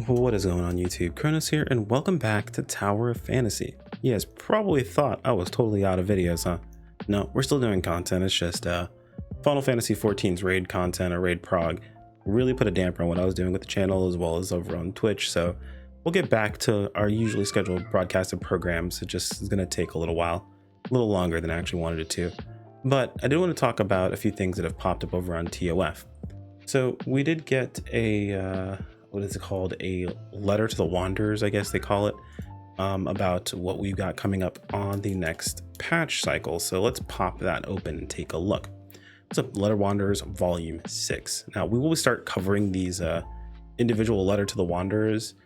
What is going on YouTube? Kronos here, and welcome back to Tower of Fantasy. You guys probably thought I was totally out of videos, huh? No, we're still doing content. It's just Final Fantasy XIV's raid content or raid prog really put a damper on what I was doing with the channel as well as over on Twitch. So we'll get back to our usually scheduled broadcasted programs. It just is going to take a little while, a little longer than I actually wanted it to. But I did want to talk about a few things that have popped up over on TOF. So we did get a what is it called, a letter to the Wanderers, I guess they call it, about what we've got coming up on the next patch cycle. So let's pop that open and take a look. What's up, Letter Wanderers Volume 6. Now we will start covering these individual letter to the Wanderers.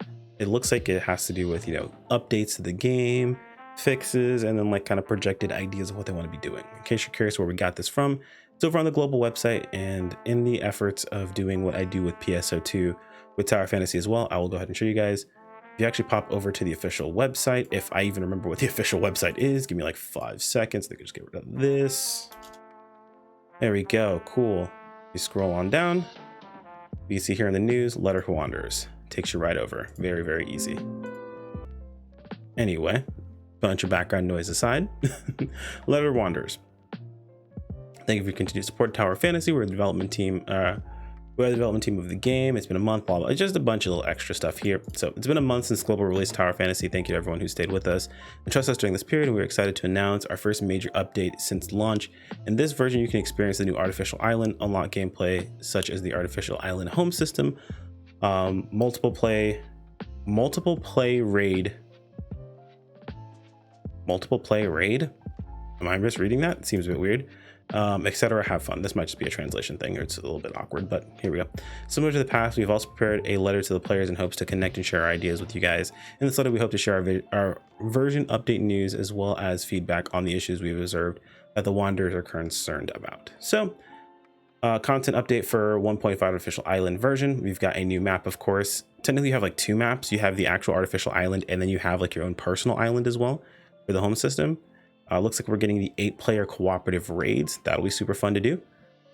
It looks like it has to do with, you know, updates to the game, fixes, and then like kind of projected ideas of what they want to be doing. In case you're curious where we got this from, it's over on the global website, and in the efforts of doing what I do with PSO2 with Tower Fantasy as well, I will go ahead and show you guys. If you actually pop over to the official website, if I even remember what the official website is, give me like 5 seconds. They could just get rid of this. There we go. Cool. You scroll on down. You see here in the news, Letter to Wanderers. Takes you right over. Very, very easy. Anyway, bunch of background noise aside, Letter to Wanderers. Thank you for your continued support, Tower Fantasy. We're the development team. We're the development team of the game. It's been a month, blah, blah. It's just a bunch of little extra stuff here. So it's been a month since global release Tower Fantasy. Thank you to everyone who stayed with us and trust us during this period. And we're excited to announce our first major update since launch. In this version, you can experience the new Artificial Island, unlock gameplay such as the Artificial Island home system, multiple play raid. Am I misreading that? It seems a bit weird. Etc. Have fun. This might just be a translation thing, or it's a little bit awkward, but here we go. Similar to the past, we've also prepared a letter to the players in hopes to connect and share our ideas with you guys. In this letter, we hope to share our version update news as well as feedback on the issues we've observed that the Wanderers are concerned about. So, content update for 1.5 Artificial Island version. We've got a new map, of course. Technically, you have like 2 maps. You have the actual Artificial Island, and then you have like your own personal island as well for the home system. Looks like we're getting the 8-player cooperative raids. That'll be super fun to do.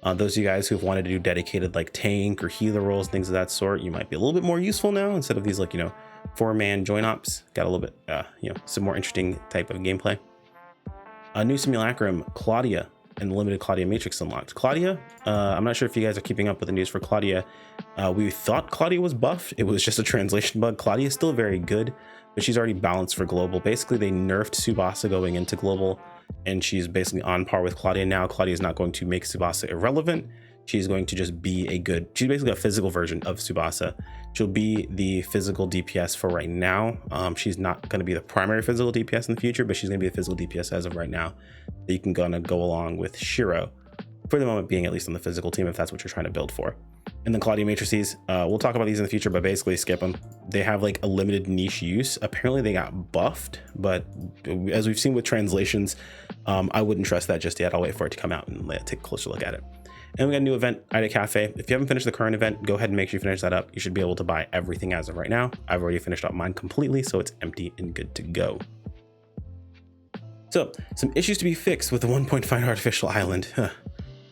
Those of you guys who've wanted to do dedicated like tank or healer roles, things of that sort, you might be a little bit more useful now instead of these like, you know, 4-man join ops. Got a little bit, you know, some more interesting type of gameplay. A new simulacrum, Claudia, and the limited Claudia Matrix unlocked. Claudia, I'm not sure if you guys are keeping up with the news for Claudia. We thought Claudia was buffed. It was just a translation bug. Claudia is still very good, but she's already balanced for global. Basically, they nerfed Tsubasa going into global, and she's basically on par with Claudia now. Claudia is not going to make Tsubasa irrelevant. She's going to just be she's basically a physical version of Tsubasa. She'll be the physical DPS for right now. She's not going to be the primary physical DPS in the future, but she's going to be the physical DPS as of right now. That you can go along with Shiro, for the moment being, at least on the physical team, if that's what you're trying to build for. And then Claudia Matrices, we'll talk about these in the future, but basically skip them. They have like a limited niche use. Apparently they got buffed, but as we've seen with translations, I wouldn't trust that just yet. I'll wait for it to come out and take a closer look at it. And we got a new event, Ida Cafe. If you haven't finished the current event, go ahead and make sure you finish that up. You should be able to buy everything as of right now. I've already finished up mine completely, so it's empty and good to go. So, some issues to be fixed with the 1.5 Artificial Island.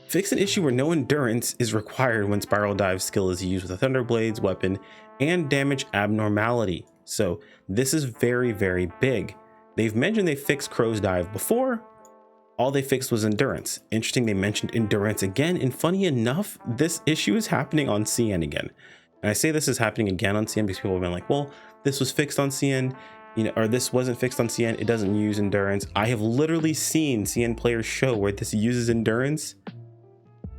Fix an issue where no endurance is required when Spiral Dive skill is used with a Thunderblades weapon and damage abnormality. So, this is very, very big. They've mentioned they fixed Crow's Dive before. All they fixed was endurance. Interesting, they mentioned endurance again, and funny enough, this issue is happening on CN again. And I say this is happening again on CN because people have been like, well, this was fixed on CN, you know, or this wasn't fixed on CN, it doesn't use endurance. I have literally seen CN players show where this uses endurance.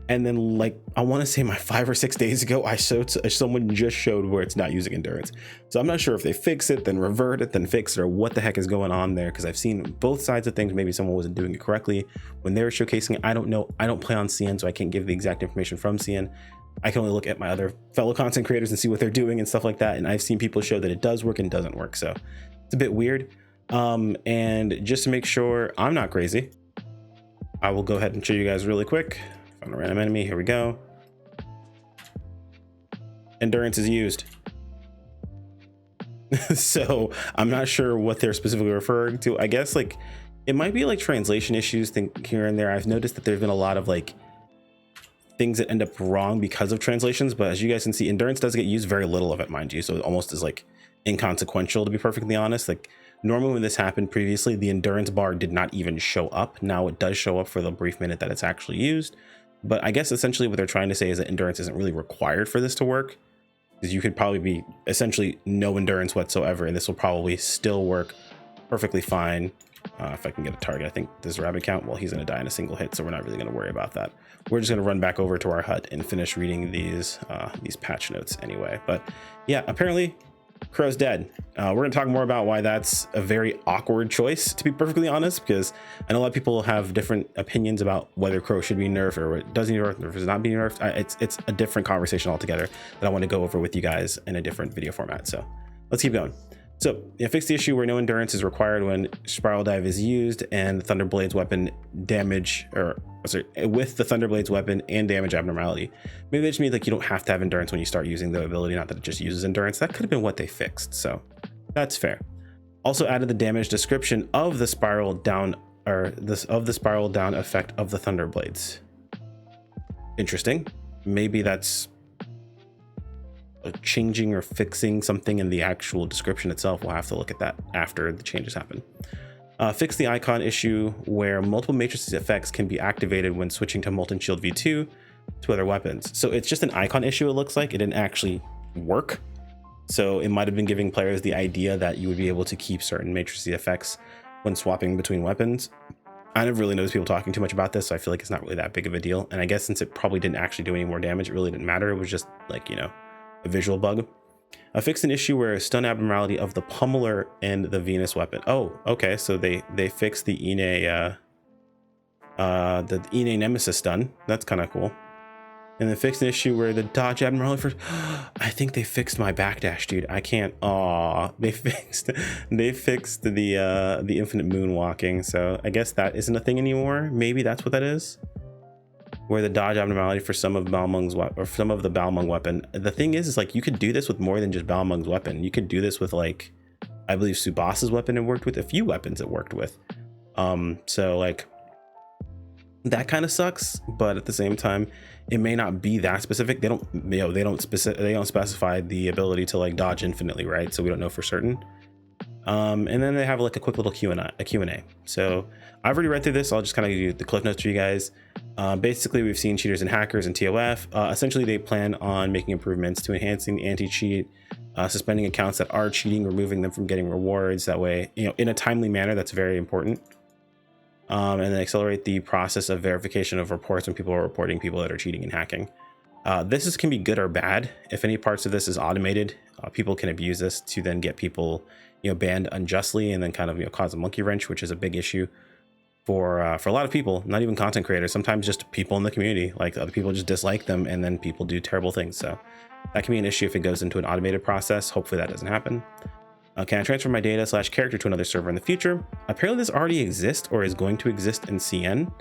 And then like, I want to say my 5 or 6 days ago, someone just showed where it's not using endurance. So I'm not sure if they fix it, then revert it, then fix it, or what the heck is going on there. Cause I've seen both sides of things. Maybe someone wasn't doing it correctly when they were showcasing it. I don't know. I don't play on CN, so I can't give the exact information from CN. I can only look at my other fellow content creators and see what they're doing and stuff like that. And I've seen people show that it does work and doesn't work. So it's a bit weird. And just to make sure I'm not crazy, I will go ahead and show you guys really quick. Found a random enemy. Here we go. Endurance is used. So I'm not sure what they're specifically referring to. I guess like it might be like translation issues here and there. I've noticed that there's been a lot of like things that end up wrong because of translations. But as you guys can see, endurance does get used, very little of it, mind you. So it almost is like inconsequential, to be perfectly honest. Like normally when this happened previously, the endurance bar did not even show up. Now it does show up for the brief minute that it's actually used. But I guess essentially what they're trying to say is that endurance isn't really required for this to work, because you could probably be essentially no endurance whatsoever, and this will probably still work perfectly fine. If I can get a target, I think this rabbit count, well, he's going to die in a single hit, so we're not really going to worry about that. We're just going to run back over to our hut and finish reading these patch notes anyway. But yeah, apparently Crow's dead. We're going to talk more about why that's a very awkward choice, to be perfectly honest, because I know a lot of people have different opinions about whether Crow should be nerfed or it doesn't nerf or if it's not being nerfed. It's a different conversation altogether that I want to go over with you guys in a different video format. So let's keep going. So fix the issue where no endurance is required when Spiral Dive is used and Thunderblade's weapon damage, or sorry, with the Thunderblade's weapon and damage abnormality. Maybe they just mean like you don't have to have endurance when you start using the ability, not that it just uses endurance. That could have been what they fixed, so that's fair. Also added the damage description of the spiral down, or the spiral down effect of the Thunderblades. Interesting. Maybe that's changing or fixing something in the actual description itself. We'll have to look at that after the changes happen. Fix the icon issue where multiple matrices effects can be activated when switching to Molten Shield V2 to other weapons. So it's just an icon issue, it looks like. It didn't actually work. So it might have been giving players the idea that you would be able to keep certain matrices effects when swapping between weapons. I never really noticed people talking too much about this, so I feel like it's not really that big of a deal. And I guess since it probably didn't actually do any more damage, it really didn't matter. It was just like, you know, a visual bug. Fixed an issue where stun abnormality of the pummeler and the Venus weapon. Oh, okay, so they fixed the Ine Nemesis stun. That's kind of cool. And then fixed an issue where the dodge abnormality for I think they fixed my backdash, dude. I can't. Aw, they fixed the infinite moonwalking. So I guess that isn't a thing anymore. Maybe that's what that is. Where the dodge abnormality for some of Balmung's or some of the Balmung weapon. The thing is like you could do this with more than just Balmung's weapon. You could do this with, like, I believe Subas's weapon it worked with, a few weapons it worked with. So like that kind of sucks, but at the same time, it may not be that specific. They don't specify the ability to like dodge infinitely, right? So we don't know for certain. And then they have like a quick little Q&A. So I've already read through this. I'll just kind of give you the cliff notes for you guys. Basically, we've seen cheaters and hackers in TOF. Essentially, they plan on making improvements to enhancing anti-cheat, suspending accounts that are cheating, removing them from getting rewards. That way, you know, in a timely manner, that's very important. And then accelerate the process of verification of reports when people are reporting people that are cheating and hacking. Can be good or bad. If any parts of this is automated, people can abuse this to then get people, you know, banned unjustly and then kind of, you know, cause a monkey wrench, which is a big issue for a lot of people, not even content creators, sometimes just people in the community. Like other people just dislike them and then people do terrible things. So that can be an issue if it goes into an automated process. Hopefully that doesn't happen. Can I transfer my data / character to another server in the future? Apparently this already exists or is going to exist in CN.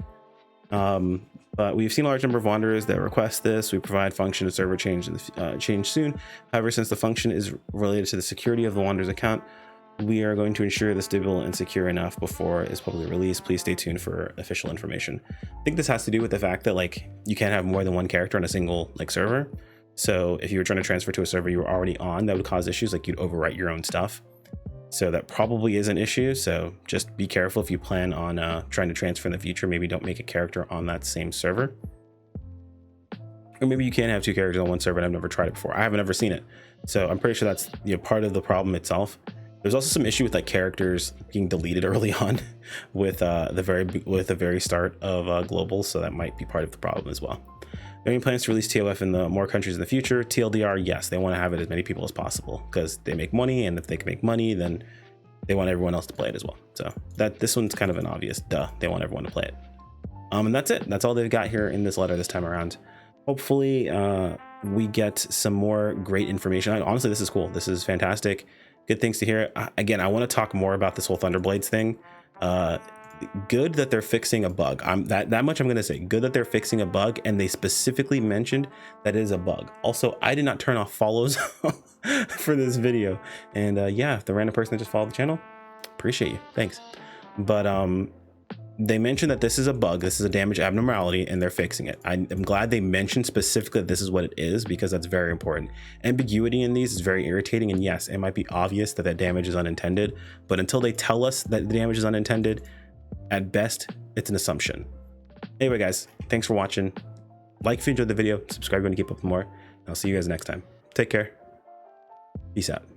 But we've seen a large number of wanderers that request this. We provide function to server change soon. However, since the function is related to the security of the wanderer's account, we are going to ensure this stable and secure enough before it's publicly released. Please stay tuned for official information. I think this has to do with the fact that like you can't have more than one character on a single like server. So if you were trying to transfer to a server you were already on, that would cause issues, like you'd overwrite your own stuff. So that probably is an issue. So just be careful if you plan on trying to transfer in the future. Maybe don't make a character on that same server. Or maybe you can have two characters on one server, and I've never tried it before. I haven't ever seen it. So I'm pretty sure that's, you know, part of the problem itself. There's also some issue with like characters being deleted early on with the very start of global. So that might be part of the problem as well. There are any plans to release TOF in the more countries in the future? TLDR, yes, they want to have it as many people as possible because they make money, and if they can make money, then they want everyone else to play it as well. So this one's kind of an obvious duh. They want everyone to play it. And that's it. That's all they've got here in this letter this time around. Hopefully we get some more great information. Honestly, this is cool. This is fantastic. Good things to hear. Again, I want to talk more about this whole Thunderblades thing. Good that they're fixing a bug. That much I'm going to say. Good that they're fixing a bug, and they specifically mentioned that it is a bug. Also, I did not turn off follows for this video. And yeah, the random person that just followed the channel, appreciate you. Thanks. But They mentioned that this is a bug, this is a damage abnormality, and they're fixing it. I'm glad they mentioned specifically that this is what it is, because that's very important. Ambiguity in these is very irritating, and yes, it might be obvious that that damage is unintended, but until they tell us that the damage is unintended, at best, it's an assumption. Anyway, guys, thanks for watching. Like if you enjoyed the video, subscribe if you want to keep up with more, and I'll see you guys next time. Take care. Peace out.